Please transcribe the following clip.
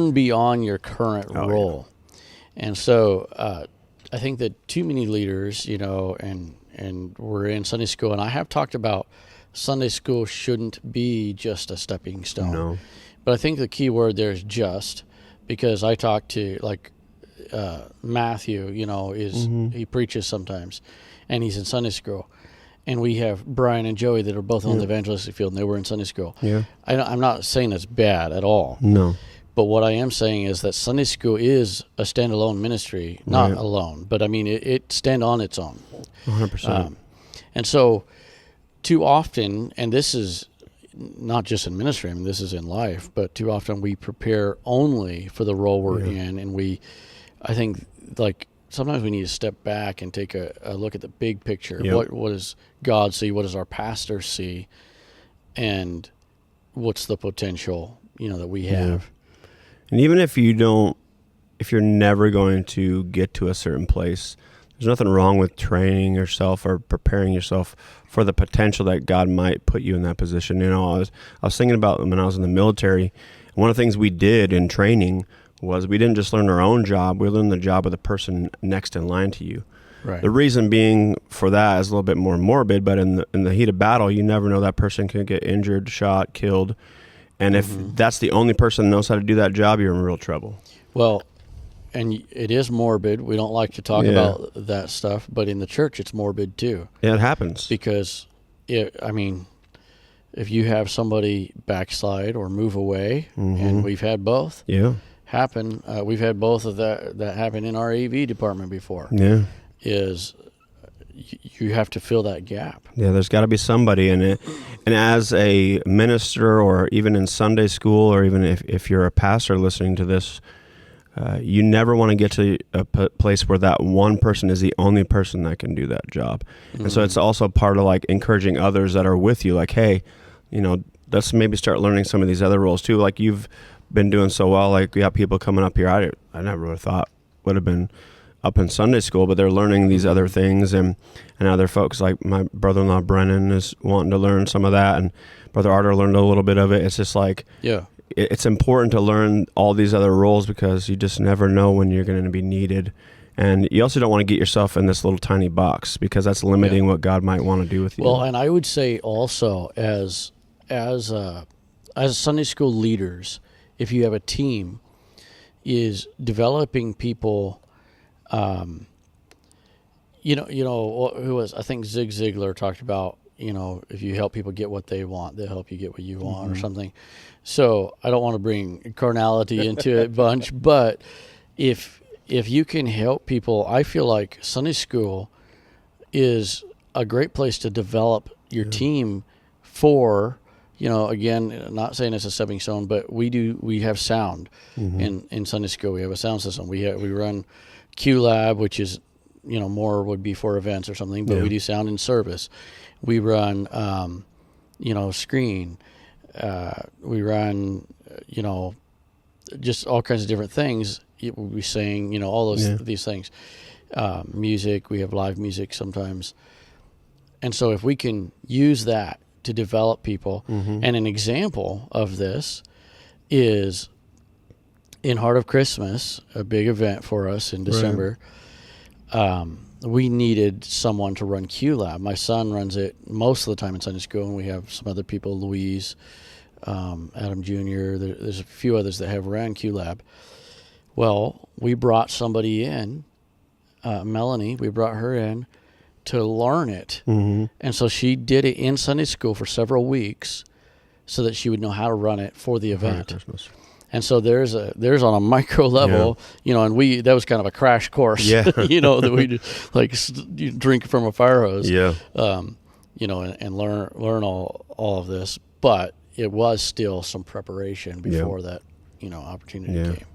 learn beyond your current role. And so I think that too many leaders, and we're in Sunday school, and I have talked about Sunday school shouldn't be just a stepping stone. No. But I think the key word there is just, because I talk to Matthew, he preaches sometimes, and he's in Sunday school. And we have Brian and Joey that are both on the evangelistic field, and they were in Sunday school. Yeah. I'm not saying that's bad at all. No. But what I am saying is that Sunday school is a standalone ministry, not alone, but I mean, it stand on its own. 100%. And so too often, and this is not just in ministry, I mean, this is in life, but too often we prepare only for the role we're in. And I think sometimes we need to step back and take a look at the big picture. Yep. What does God see? What does our pastor see? And what's the potential, that we have? Yeah. And even if you're never going to get to a certain place, there's nothing wrong with training yourself or preparing yourself for the potential that God might put you in that position. I was thinking about when I was in the military, one of the things we did in training was we didn't just learn our own job, we learned the job of the person next in line to you. Right. The reason being for that is a little bit more morbid, but in the heat of battle, you never know, that person can get injured, shot, killed. And if that's the only person that knows how to do that job, you're in real trouble. Well, and it is morbid. We don't like to talk about that stuff, but in the church, it's morbid too. Yeah, it happens. Because, if you have somebody backslide or move away, and we've had both happen, we've had both of that happen in our AV department before. Yeah, you have to fill that gap. Yeah, there's got to be somebody in it. And as a minister, or even in Sunday school, or even if you're a pastor listening to this, you never want to get to a place where that one person is the only person that can do that job. And so it's also part of encouraging others that are with you, hey, let's maybe start learning some of these other roles too. Like you've been doing so well, we got people coming up here I never would have thought would have been up in Sunday school, but they're learning these other things, and other folks like my brother-in-law Brennan is wanting to learn some of that, and Brother Arter learned a little bit of it. It's just it's important to learn all these other roles, because you just never know when you're going to be needed. And you also don't want to get yourself in this little tiny box, because that's limiting what God might want to do with you. Well, and I would say also as Sunday school leaders, if you have a team, is developing people. Who was, I think Zig Ziglar talked about, if you help people get what they want, they'll help you get what you want, or something. So I don't want to bring carnality into it bunch, but if you can help people, I feel like Sunday school is a great place to develop your team for, again, not saying it's a stepping stone, but we have sound in Sunday school. We have a sound system. We run Q Lab, which is, more would be for events or something, but we do sound in service. We run, screen. We run, just all kinds of different things. We sing, all these things. Music, we have live music sometimes. And so if we can use that to develop people, and an example of this is in Heart of Christmas, a big event for us in December. We needed someone to run Q Lab. My son runs it most of the time in Sunday school, and we have some other people, Louise, Adam Jr., there's a few others that have ran Q Lab. Well, we brought somebody in, Melanie, we brought her in to learn it. And so she did it in Sunday school for several weeks so that she would know how to run it for the event. And so there's on a micro level, and that was kind of a crash course, that we drink from a fire hose, and learn all of this. But it was still some preparation before that, opportunity came.